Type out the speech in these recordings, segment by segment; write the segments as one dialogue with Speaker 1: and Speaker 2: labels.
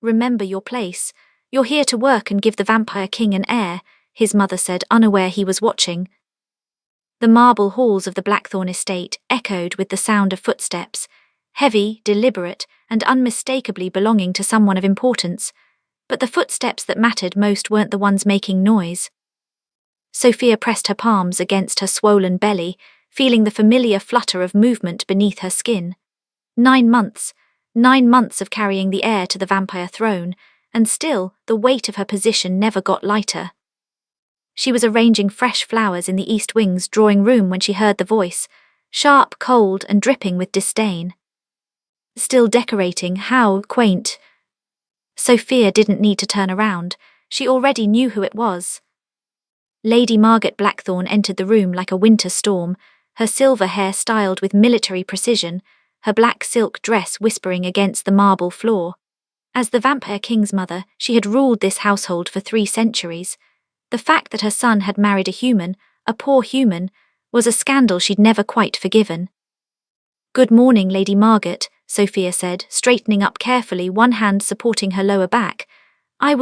Speaker 1: remember your place. You're here to work and give the Vampire King an heir, his mother said, unaware he was watching. The marble halls of the Blackthorn estate echoed with the sound of footsteps, heavy, deliberate, and unmistakably belonging to someone of importance, but the footsteps that mattered most weren't the ones making noise. Sophia pressed her palms against her swollen belly, feeling the familiar flutter of movement beneath her skin. 9 months. 9 months of carrying the heir to the vampire throne, and still the weight of her position never got lighter. She was arranging fresh flowers in the East Wing's drawing room when she heard the voice, sharp, cold, and dripping with disdain. Still decorating, how quaint. Sophia didn't need to turn around, she already knew who it was. Lady Margaret Blackthorn entered the room like a winter storm, her silver hair styled with military precision, her black silk dress whispering against the marble floor. As the Vampire King's mother, she had ruled this household for 3 centuries. The fact that her son had married a human, a poor human, was a scandal she'd never quite forgiven. "Good morning, Lady Margaret," Sophia said, straightening up carefully, one hand supporting her lower back. "I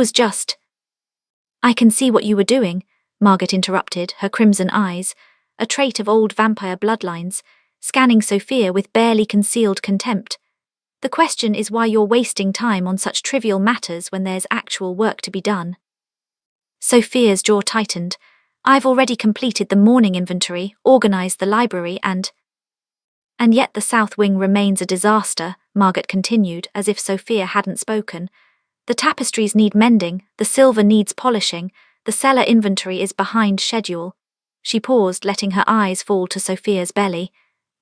Speaker 1: can see what you were doing," Margaret interrupted, her crimson eyes, a trait of old vampire bloodlines, scanning Sophia with barely concealed contempt. "The question is why you're wasting time on such trivial matters when there's actual work to be done." Sophia's jaw tightened. "I've already completed the morning inventory, organized the library, and yet the South Wing remains a disaster," Margaret continued, as if Sophia hadn't spoken. "The tapestries need mending, the silver needs polishing, the cellar inventory is behind schedule." She paused, letting her eyes fall to Sophia's belly.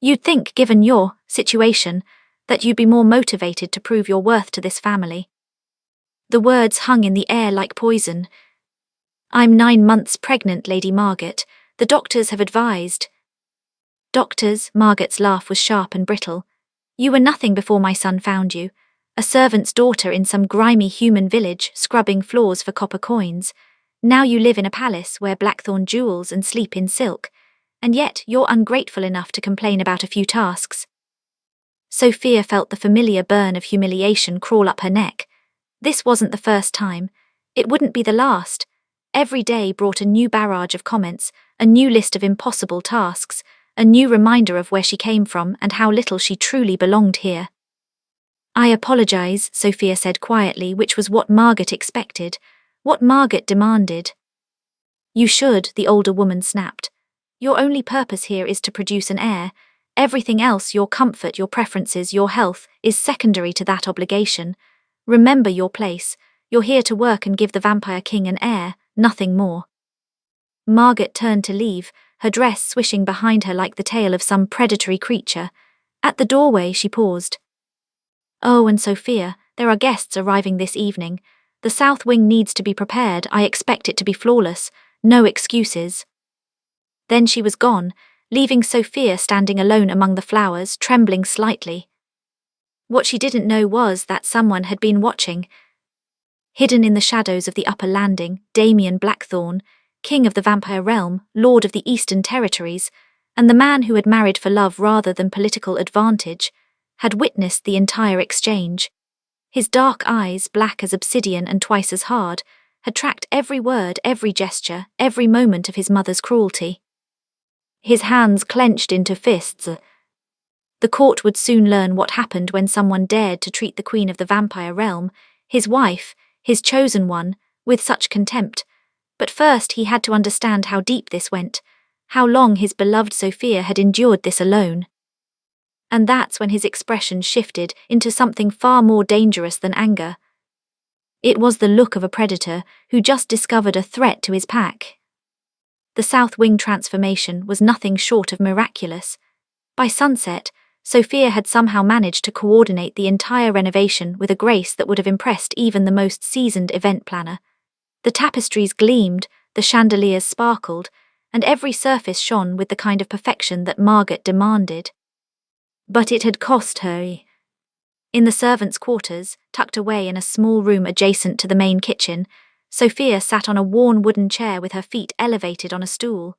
Speaker 1: "You'd think, given your situation, that you'd be more motivated to prove your worth to this family." The words hung in the air like poison. "I'm 9 months pregnant, Lady Margaret. The doctors have advised." "Doctors?" Margaret's laugh was sharp and brittle. "You were nothing before my son found you. A servant's daughter in some grimy human village, scrubbing floors for copper coins. Now you live in a palace, wear Blackthorn jewels and sleep in silk. And yet you're ungrateful enough to complain about a few tasks." Sophia felt the familiar burn of humiliation crawl up her neck. This wasn't the first time. It wouldn't be the last. Every day brought a new barrage of comments, a new list of impossible tasks, a new reminder of where she came from and how little she truly belonged here. "I apologize," Sophia said quietly, which was what Margaret expected, what Margaret demanded. "You should," the older woman snapped. "Your only purpose here is to produce an heir. Everything else, your comfort, your preferences, your health, is secondary to that obligation. Remember your place. You're here to work and give the Vampire King an heir, nothing more." Margaret turned to leave, her dress swishing behind her like the tail of some predatory creature. At the doorway, she paused. "Oh, and Sophia, there are guests arriving this evening. The South Wing needs to be prepared. I expect it to be flawless. No excuses." Then she was gone, leaving Sophia standing alone among the flowers, trembling slightly. What she didn't know was that someone had been watching. Hidden in the shadows of the upper landing, Damien Blackthorn, king of the vampire realm, lord of the Eastern Territories, and the man who had married for love rather than political advantage, had witnessed the entire exchange. His dark eyes, black as obsidian and twice as hard, had tracked every word, every gesture, every moment of his mother's cruelty. His hands clenched into fists. The court would soon learn what happened when someone dared to treat the queen of the vampire realm, his wife, his chosen one, with such contempt. But first he had to understand how deep this went, how long his beloved Sophia had endured this alone. And that's when his expression shifted into something far more dangerous than anger. It was the look of a predator who just discovered a threat to his pack. The South Wing transformation was nothing short of miraculous. By sunset, Sophia had somehow managed to coordinate the entire renovation with a grace that would have impressed even the most seasoned event planner. The tapestries gleamed, the chandeliers sparkled, and every surface shone with the kind of perfection that Margaret demanded. But it had cost her. In the servants' quarters, tucked away in a small room adjacent to the main kitchen, Sophia sat on a worn wooden chair with her feet elevated on a stool.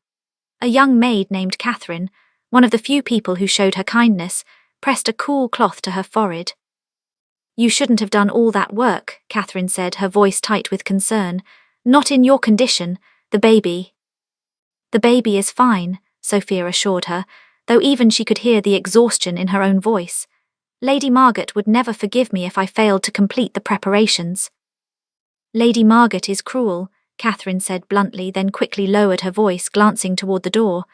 Speaker 1: A young maid named Catherine, one of the few people who showed her kindness, pressed a cool cloth to her forehead. You shouldn't have done all that work, Catherine said, her voice tight with concern. Not in your condition, the baby. The baby is fine, Sophia assured her, though even she could hear the exhaustion in her own voice. Lady Margaret would never forgive me if I failed to complete the preparations. Lady Margaret is cruel, Catherine said bluntly, then quickly lowered her voice, glancing toward the door.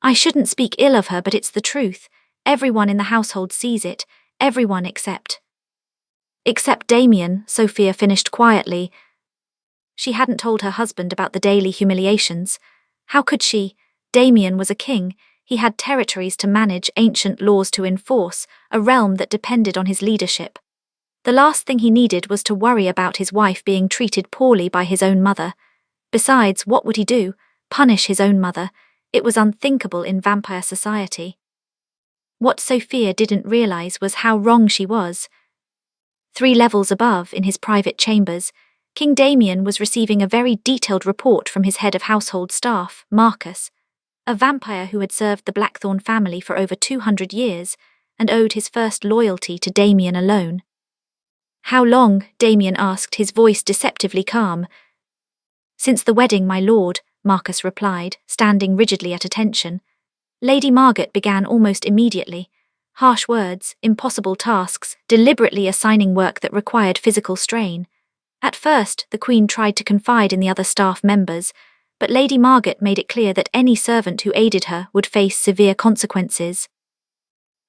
Speaker 1: I shouldn't speak ill of her, but it's the truth. Everyone in the household sees it, everyone except Damien, Sophia finished quietly. She hadn't told her husband about the daily humiliations. How could she? Damien was a king. He had territories to manage, ancient laws to enforce, a realm that depended on his leadership. The last thing he needed was to worry about his wife being treated poorly by his own mother. Besides, what would he do? Punish his own mother? It was unthinkable in vampire society. What Sophia didn't realize was how wrong she was. 3 levels above, in his private chambers, King Damien was receiving a very detailed report from his head of household staff, Marcus, a vampire who had served the Blackthorn family for over 200 years and owed his first loyalty to Damien alone. How long? Damien asked, his voice deceptively calm. Since the wedding, my lord, Marcus replied, standing rigidly at attention. Lady Margaret began almost immediately. Harsh words, impossible tasks, deliberately assigning work that required physical strain. At first, the Queen tried to confide in the other staff members, but Lady Margaret made it clear that any servant who aided her would face severe consequences.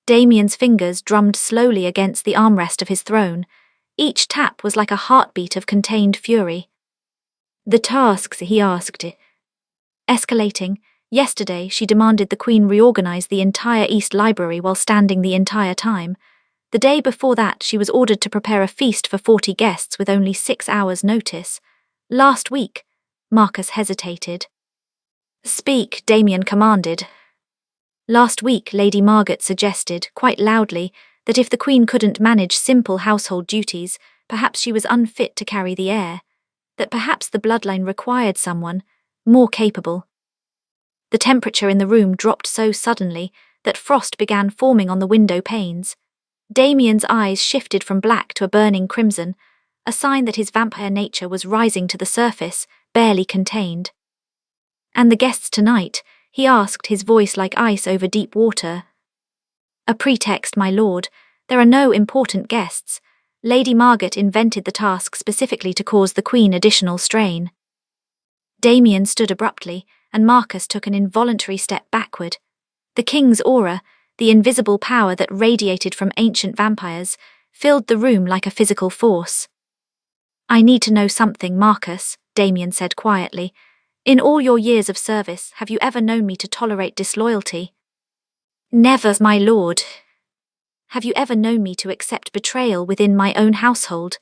Speaker 1: Damien's fingers drummed slowly against the armrest of his throne. Each tap was like a heartbeat of contained fury. The tasks, he asked. Escalating. Yesterday, she demanded the Queen reorganize the entire East Library while standing the entire time. The day before that, she was ordered to prepare a feast for 40 guests with only 6 hours' notice. Last week, Marcus hesitated. Speak, Damien commanded. Last week, Lady Margaret suggested, quite loudly, that if the Queen couldn't manage simple household duties, perhaps she was unfit to carry the heir. That perhaps the bloodline required someone more capable. The temperature in the room dropped so suddenly that frost began forming on the window panes. Damien's eyes shifted from black to a burning crimson, a sign that his vampire nature was rising to the surface, barely contained. And the guests tonight? He asked, his voice like ice over deep water. A pretext, my lord. There are no important guests. Lady Margaret invented the task specifically to cause the Queen additional strain. Damien stood abruptly, and Marcus took an involuntary step backward. The king's aura, the invisible power that radiated from ancient vampires, filled the room like a physical force. I need to know something, Marcus, Damien said quietly. In all your years of service, have you ever known me to tolerate disloyalty? Never, my lord. Have you ever known me to accept betrayal within my own household?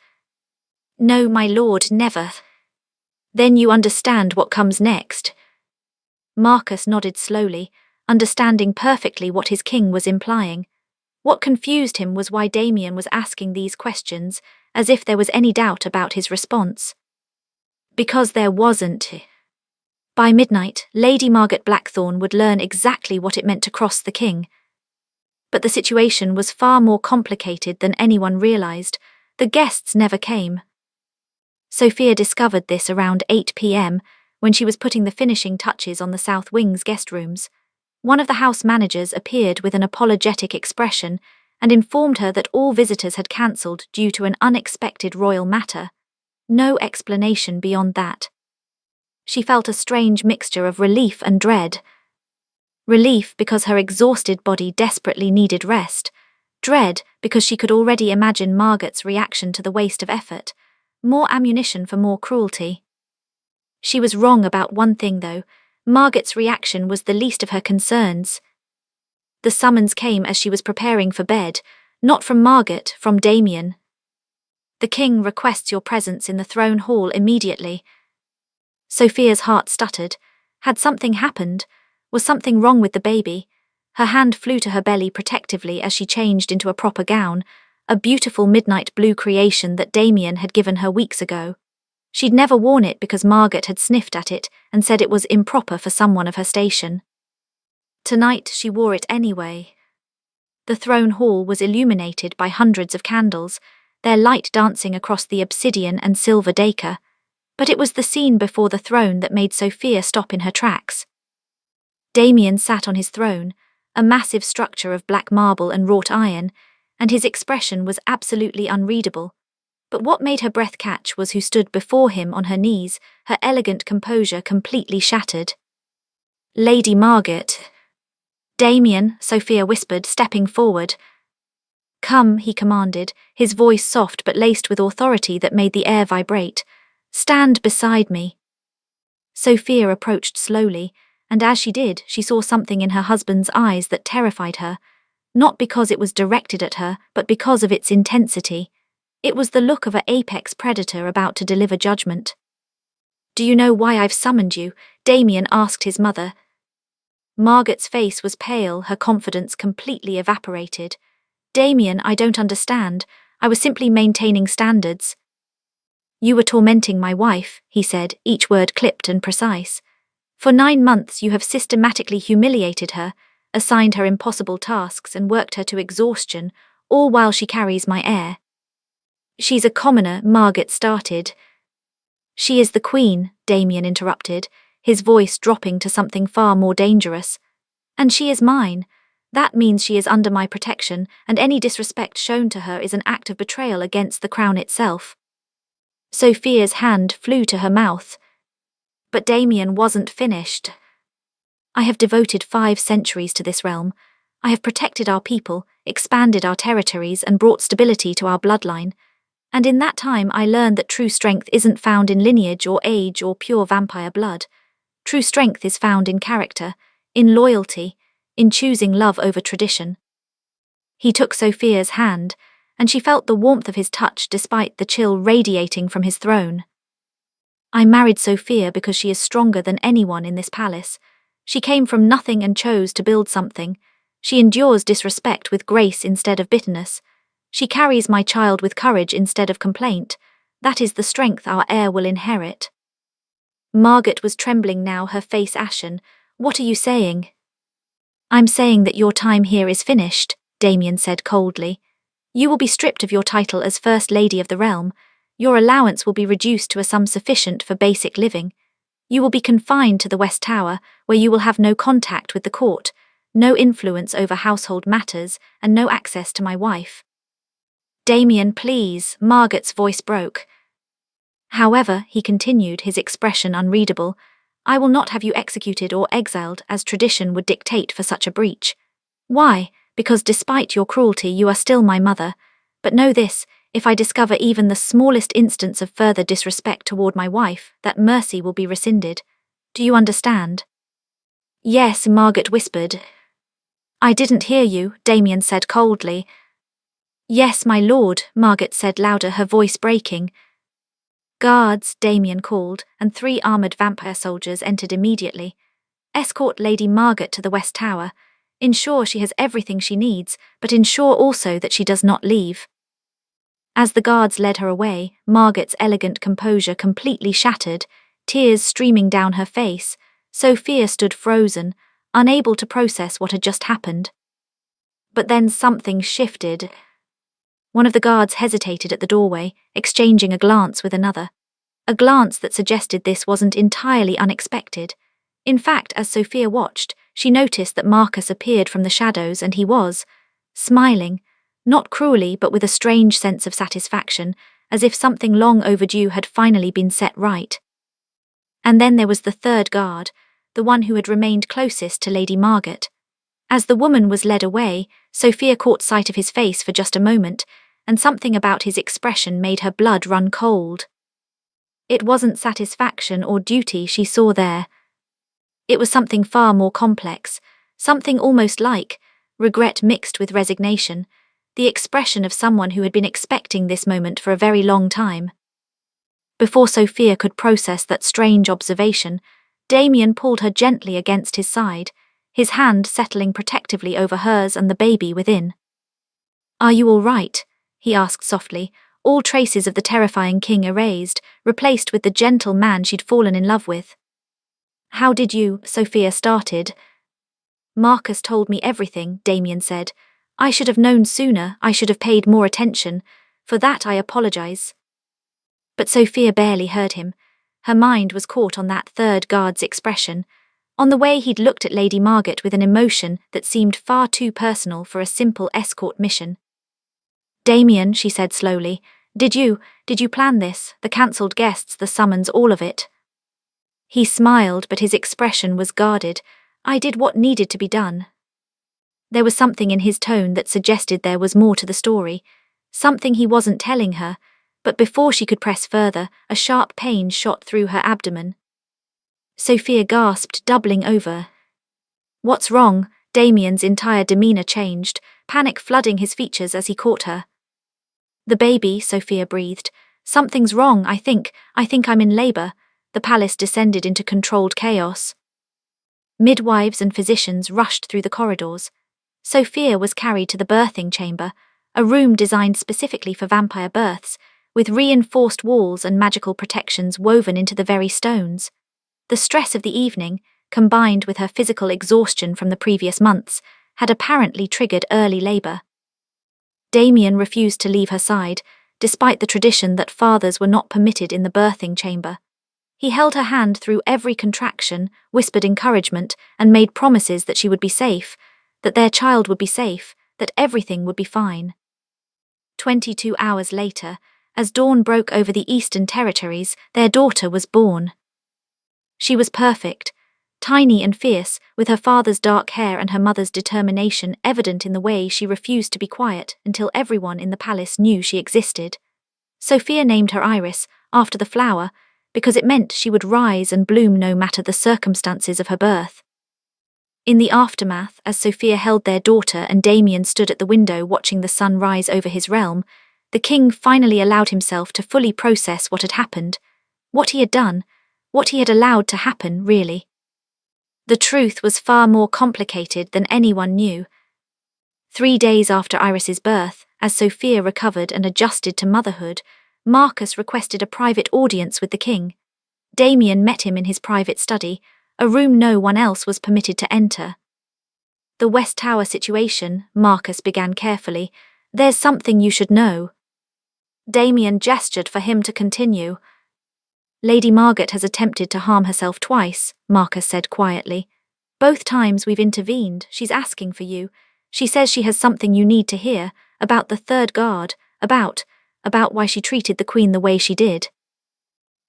Speaker 1: No, my lord, never. Then you understand what comes next. Marcus nodded slowly, understanding perfectly what his king was implying. What confused him was why Damien was asking these questions, as if there was any doubt about his response. Because there wasn't. By midnight, Lady Margaret Blackthorn would learn exactly what it meant to cross the king. But the situation was far more complicated than anyone realized. The guests never came. Sophia discovered this around 8 p.m., when she was putting the finishing touches on the South Wing's guest rooms. One of the house managers appeared with an apologetic expression and informed her that all visitors had cancelled due to an unexpected royal matter. No explanation beyond that. She felt a strange mixture of relief and dread. Relief because her exhausted body desperately needed rest. Dread because she could already imagine Margaret's reaction to the waste of effort. More ammunition for more cruelty. She was wrong about one thing, though. Margaret's reaction was the least of her concerns. The summons came as she was preparing for bed, not from Margaret, from Damien. The king requests your presence in the throne hall immediately. Sophia's heart stuttered. Had something happened? Was something wrong with the baby? Her hand flew to her belly protectively as she changed into a proper gown, a beautiful midnight blue creation that Damien had given her weeks ago. She'd never worn it because Margaret had sniffed at it and said it was improper for someone of her station. Tonight she wore it anyway. The throne hall was illuminated by hundreds of candles. their light dancing across the obsidian and silver dacre. But it was the scene before the throne that made Sophia stop in her tracks. Damien sat on his throne, a massive structure of black marble and wrought iron, and his expression was absolutely unreadable. But what made her breath catch was who stood before him on her knees, her elegant composure completely shattered. Lady Margaret. Damien, Sophia whispered, stepping forward. Come, he commanded, his voice soft but laced with authority that made the air vibrate. Stand beside me. Sophia approached slowly, and as she did, she saw something in her husband's eyes that terrified her, not because it was directed at her, but because of its intensity. It was the look of an apex predator about to deliver judgment. Do you know why I've summoned you? Damien asked his mother. Margaret's face was pale, her confidence completely evaporated. Damien, I don't understand. I was simply maintaining standards. You were tormenting my wife, he said, each word clipped and precise. For 9 months you have systematically humiliated her, assigned her impossible tasks and worked her to exhaustion, all while she carries my heir. She's a commoner, Margaret started. She is the queen, Damien interrupted, his voice dropping to something far more dangerous. And she is mine. That means she is under my protection, and any disrespect shown to her is an act of betrayal against the crown itself. Sophia's hand flew to her mouth. But Damien wasn't finished. I have devoted 5 centuries to this realm. I have protected our people, expanded our territories, and brought stability to our bloodline. And in that time I learned that true strength isn't found in lineage or age or pure vampire blood. True strength is found in character, in loyalty, in choosing love over tradition. He took Sophia's hand, and she felt the warmth of his touch despite the chill radiating from his throne. I married Sophia because she is stronger than anyone in this palace. She came from nothing and chose to build something. She endures disrespect with grace instead of bitterness. She carries my child with courage instead of complaint. That is the strength our heir will inherit. Margaret was trembling now, her face ashen. What are you saying? I'm saying that your time here is finished, Damien said coldly. You will be stripped of your title as First Lady of the realm. Your allowance will be reduced to a sum sufficient for basic living. You will be confined to the West Tower, where you will have no contact with the court, no influence over household matters, and no access to my wife. Damien, please, Margaret's voice broke. However, he continued, his expression unreadable, I will not have you executed or exiled as tradition would dictate for such a breach. Why? Because despite your cruelty you are still my mother. But know this, if I discover even the smallest instance of further disrespect toward my wife, that mercy will be rescinded. Do you understand? Yes, Margaret whispered. I didn't hear you, Damien said coldly. Yes, my lord, Margaret said louder, her voice breaking. Guards, Damien called, and 3 armoured vampire soldiers entered immediately. Escort Lady Margaret to the West Tower. Ensure she has everything she needs, but ensure also that she does not leave. As the guards led her away, Margaret's elegant composure completely shattered, tears streaming down her face. Sophia stood frozen, unable to process what had just happened. But then something shifted. One of the guards hesitated at the doorway, exchanging a glance with another. A glance that suggested this wasn't entirely unexpected. In fact, as Sophia watched, she noticed that Marcus appeared from the shadows and he was smiling, not cruelly but with a strange sense of satisfaction, as if something long overdue had finally been set right. And then there was the third guard, the one who had remained closest to Lady Margaret. As the woman was led away, Sophia caught sight of his face for just a moment, and something about his expression made her blood run cold. It wasn't satisfaction or duty she saw there. It was something far more complex, something almost like regret mixed with resignation, the expression of someone who had been expecting this moment for a very long time. Before Sophia could process that strange observation, Damien pulled her gently against his side, his hand settling protectively over hers and the baby within. Are you all right? He asked softly, all traces of the terrifying king erased, replaced with the gentle man she'd fallen in love with. How did you? Sophia started. Marcus told me everything, Damien said. I should have known sooner, I should have paid more attention. For that I apologize. But Sophia barely heard him. Her mind was caught on that third guard's expression, on the way he'd looked at Lady Margaret with an emotion that seemed far too personal for a simple escort mission. Damien, she said slowly, did you plan this, the cancelled guests, the summons, all of it? He smiled, but his expression was guarded. I did what needed to be done. There was something in his tone that suggested there was more to the story, something he wasn't telling her, but before she could press further, a sharp pain shot through her abdomen. Sophia gasped, doubling over. What's wrong? Damien's entire demeanor changed, panic flooding his features as he caught her. The baby, Sophia breathed. Something's wrong, I think I'm in labor. The palace descended into controlled chaos. Midwives and physicians rushed through the corridors. Sophia was carried to the birthing chamber, a room designed specifically for vampire births, with reinforced walls and magical protections woven into the very stones. The stress of the evening, combined with her physical exhaustion from the previous months, had apparently triggered early labor. Damien refused to leave her side, despite the tradition that fathers were not permitted in the birthing chamber. He held her hand through every contraction, whispered encouragement, and made promises that she would be safe, that their child would be safe, that everything would be fine. 22 hours later, as dawn broke over the Eastern Territories, their daughter was born. She was perfect, tiny and fierce, with her father's dark hair and her mother's determination evident in the way she refused to be quiet until everyone in the palace knew she existed. Sophia named her Iris, after the flower, because it meant she would rise and bloom no matter the circumstances of her birth. In the aftermath, as Sophia held their daughter and Damien stood at the window watching the sun rise over his realm, the king finally allowed himself to fully process what had happened, what he had done, what he had allowed to happen, really. The truth was far more complicated than anyone knew. 3 days after Iris's birth, as Sophia recovered and adjusted to motherhood, Marcus requested a private audience with the king. Damien met him in his private study, a room no one else was permitted to enter. The West Tower situation, Marcus began carefully. There's something you should know. Damien gestured for him to continue. Lady Margaret has attempted to harm herself twice, Marcus said quietly. Both times we've intervened, she's asking for you. She says she has something you need to hear, about the third guard, about why she treated the Queen the way she did.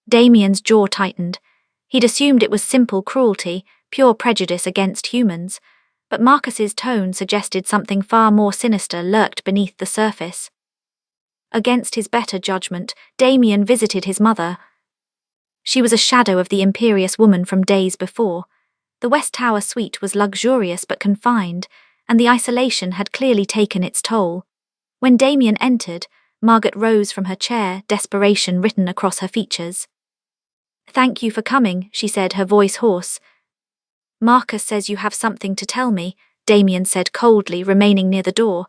Speaker 1: Damien's jaw tightened. He'd assumed it was simple cruelty, pure prejudice against humans, but Marcus's tone suggested something far more sinister lurked beneath the surface. Against his better judgment, Damien visited his mother. She was a shadow of the imperious woman from days before. The West Tower suite was luxurious but confined, and the isolation had clearly taken its toll. When Damien entered, Margaret rose from her chair, desperation written across her features. "Thank you for coming," she said, her voice hoarse. "Marcus says you have something to tell me," Damien said coldly, remaining near the door.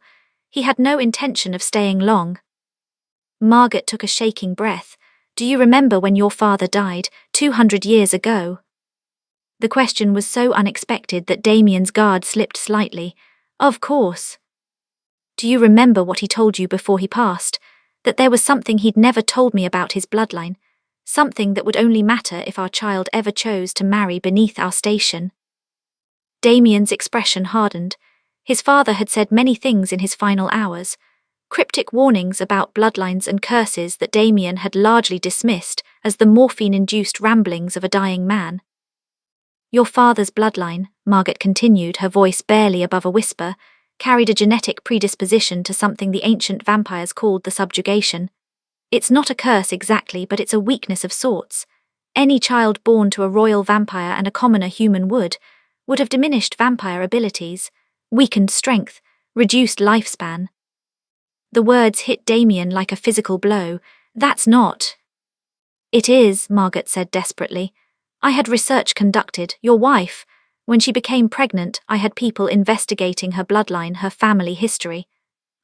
Speaker 1: He had no intention of staying long. Margaret took a shaking breath. "Do you remember when your father died, 200 years ago?" The question was so unexpected that Damien's guard slipped slightly. "Of course." "Do you remember what he told you before he passed? That there was something he'd never told me about his bloodline, something that would only matter if our child ever chose to marry beneath our station?" Damien's expression hardened. His father had said many things in his final hours, cryptic warnings about bloodlines and curses that Damien had largely dismissed as the morphine-induced ramblings of a dying man. "Your father's bloodline," Margaret continued, her voice barely above a whisper, carried a genetic predisposition to something the ancient vampires called the subjugation. "It's not a curse exactly, but it's a weakness of sorts. Any child born to a royal vampire and a commoner human would have diminished vampire abilities, weakened strength, reduced lifespan." The words hit Damien like a physical blow. "That's not." "It is," Margaret said desperately. "I had research conducted. Your wife, when she became pregnant, I had people investigating her bloodline, her family history.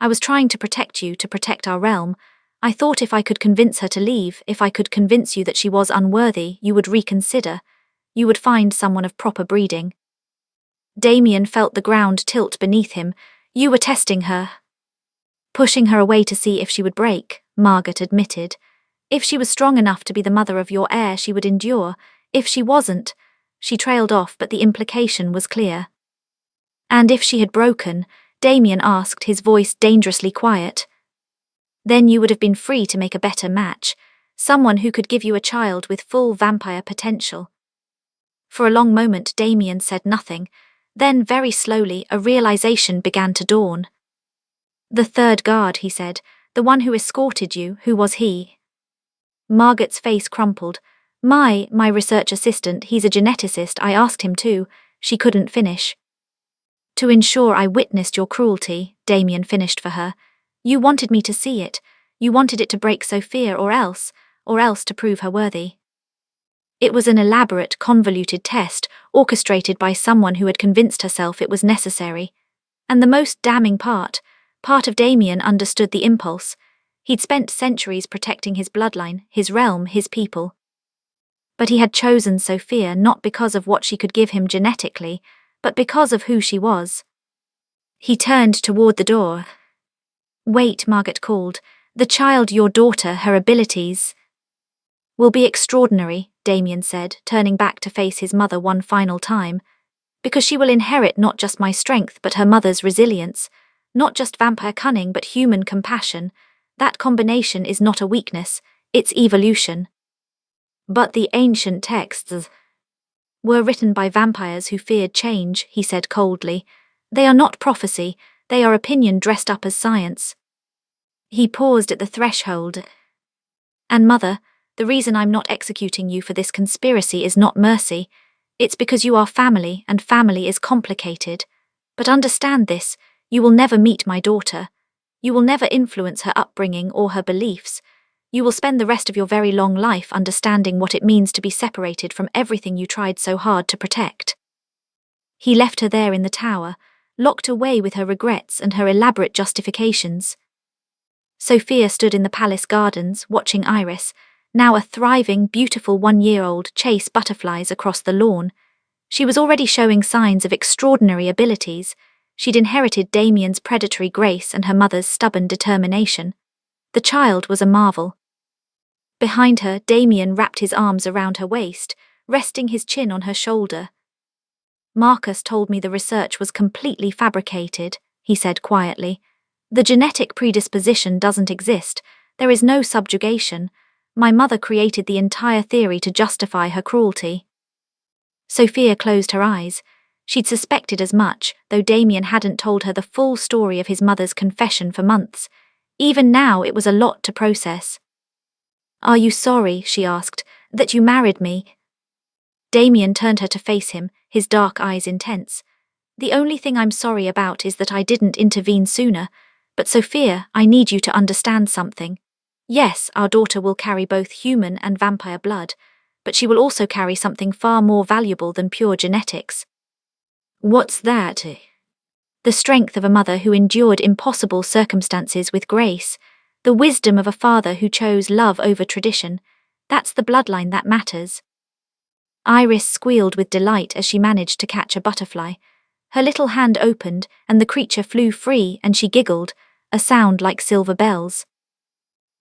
Speaker 1: I was trying to protect you, to protect our realm. I thought if I could convince her to leave, if I could convince you that she was unworthy, you would reconsider. You would find someone of proper breeding." Damien felt the ground tilt beneath him. "You were testing her." Pushing her away to see if she would break, Margaret admitted. If she was strong enough to be the mother of your heir, she would endure. If she wasn't, she trailed off, but the implication was clear. And if she had broken, Damien asked, his voice dangerously quiet. Then you would have been free to make a better match, someone who could give you a child with full vampire potential. For a long moment Damien said nothing, then very slowly a realization began to dawn. The third guard, he said, the one who escorted you, who was he? Margaret's face crumpled. My research assistant, he's a geneticist, I asked him to. She couldn't finish. To ensure I witnessed your cruelty, Damien finished for her. You wanted me to see it. You wanted it to break Sophia or else to prove her worthy. It was an elaborate, convoluted test, orchestrated by someone who had convinced herself it was necessary. And the most damning part of Damien understood the impulse. He'd spent centuries protecting his bloodline, his realm, his people. But he had chosen Sophia not because of what she could give him genetically, but because of who she was. He turned toward the door. Wait, Margaret called. The child, your daughter, her abilities will be extraordinary, Damien said, turning back to face his mother one final time. Because she will inherit not just my strength but her mother's resilience, not just vampire cunning but human compassion. That combination is not a weakness, it's evolution. But the ancient texts were written by vampires who feared change, he said coldly. They are not prophecy, they are opinion dressed up as science. He paused at the threshold. And mother, the reason I'm not executing you for this conspiracy is not mercy. It's because you are family, and family is complicated. But understand this, you will never meet my daughter. You will never influence her upbringing or her beliefs. You will spend the rest of your very long life understanding what it means to be separated from everything you tried so hard to protect. He left her there in the tower, locked away with her regrets and her elaborate justifications. Sophia stood in the palace gardens, watching Iris, now a thriving, beautiful 1-year-old, chase butterflies across the lawn. She was already showing signs of extraordinary abilities. She'd inherited Damien's predatory grace and her mother's stubborn determination. The child was a marvel. Behind her, Damien wrapped his arms around her waist, resting his chin on her shoulder. Marcus told me the research was completely fabricated, he said quietly. The genetic predisposition doesn't exist. There is no subjugation. My mother created the entire theory to justify her cruelty. Sophia closed her eyes. She'd suspected as much, though Damien hadn't told her the full story of his mother's confession for months. Even now it was a lot to process. Are you sorry, she asked, that you married me? Damien turned her to face him, his dark eyes intense. The only thing I'm sorry about is that I didn't intervene sooner. But Sophia, I need you to understand something. Yes, our daughter will carry both human and vampire blood, but she will also carry something far more valuable than pure genetics. What's that? The strength of a mother who endured impossible circumstances with grace, the wisdom of a father who chose love over tradition. That's the bloodline that matters. Iris squealed with delight as she managed to catch a butterfly. Her little hand opened, and the creature flew free, and she giggled, a sound like silver bells.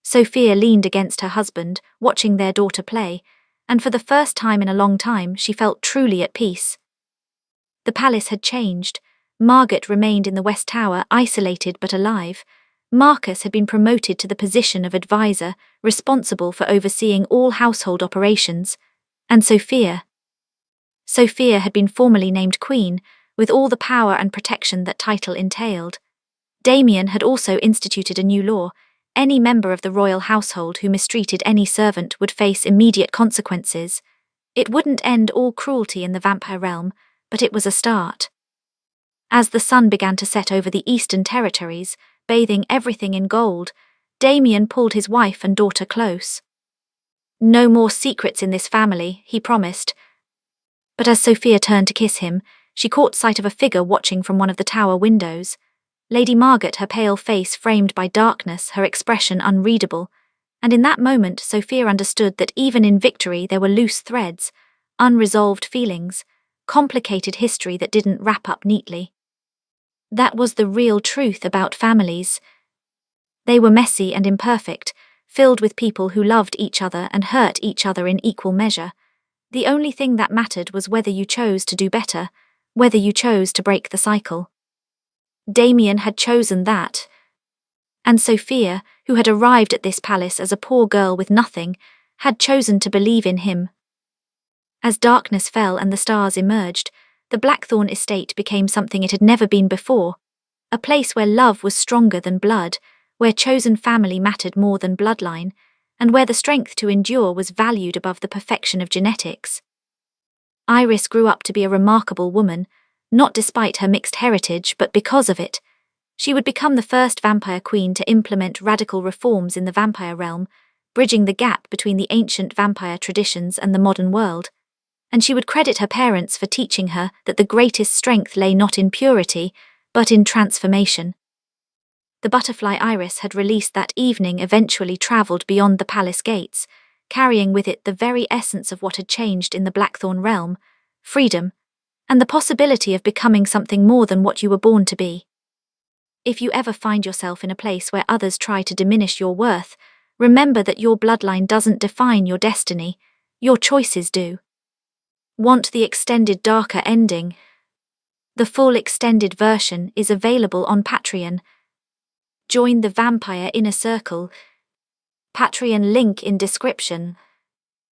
Speaker 1: Sophia leaned against her husband, watching their daughter play, and for the first time in a long time she felt truly at peace. The palace had changed. Margaret remained in the West Tower, isolated but alive. Marcus had been promoted to the position of advisor, responsible for overseeing all household operations. And Sophia had been formally named queen, with all the power and protection that title entailed. Damien had also instituted a new law. Any member of the royal household who mistreated any servant would face immediate consequences. It wouldn't end all cruelty in the vampire realm, but it was a start. As the sun began to set over the eastern territories, bathing everything in gold, Damien pulled his wife and daughter close. No more secrets in this family, he promised. But as Sophia turned to kiss him, she caught sight of a figure watching from one of the tower windows. Lady Margaret, her pale face framed by darkness, her expression unreadable. And in that moment Sophia understood that even in victory there were loose threads, unresolved feelings, complicated history that didn't wrap up neatly. That was the real truth about families. They were messy and imperfect, filled with people who loved each other and hurt each other in equal measure. The only thing that mattered was whether you chose to do better, whether you chose to break the cycle. Damien had chosen that. And Sophia, who had arrived at this palace as a poor girl with nothing, had chosen to believe in him. As darkness fell and the stars emerged, the Blackthorn estate became something it had never been before, a place where love was stronger than blood, where chosen family mattered more than bloodline, and where the strength to endure was valued above the perfection of genetics. Iris grew up to be a remarkable woman, not despite her mixed heritage but because of it. She would become the first vampire queen to implement radical reforms in the vampire realm, bridging the gap between the ancient vampire traditions and the modern world. And she would credit her parents for teaching her that the greatest strength lay not in purity, but in transformation. The butterfly Iris had released that evening eventually travelled beyond the palace gates, carrying with it the very essence of what had changed in the Blackthorn realm: freedom, and the possibility of becoming something more than what you were born to be. If you ever find yourself in a place where others try to diminish your worth, remember that your bloodline doesn't define your destiny, your choices do. Want the extended darker ending? The full extended version is available on Patreon. Join the Vampire Inner Circle. Patreon link in description.